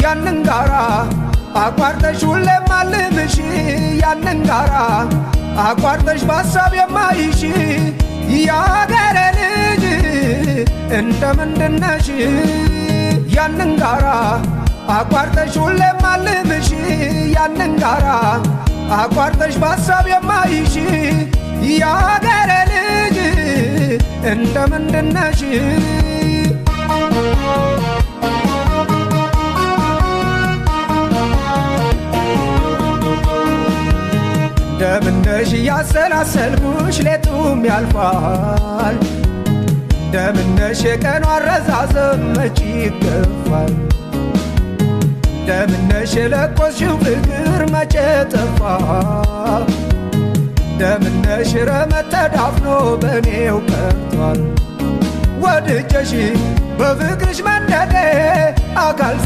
ያንን ጋራ አቋርጠሽ ሁሌም አልምሽ ያንን ጋራ አቋርጠሽ በሀሳብ የማይሽ ያገሬ ልጅ እንደምንድነሽ ያንን ጋራ አቋርጠሽ ሁሌም አልምሽ ያንን ጋራ አቋርጠሽ በሀሳብ የማይሽ ያገሬ ልጅ እንደምንድነሽ እንደምነሽ ያሰላሰልኩሽ ሌቱም ያልፋል እንደምነሽ የቀኑ አረዛዘም መች ይገፋል እንደምነሽ የለቆስሽው ፍቅር መቼ ጠፋ እንደምነሽ ረመት ተዳፍኖ በኔው ቀርቷል ወድጀሽ በፍቅርሽ መንደዴ አካል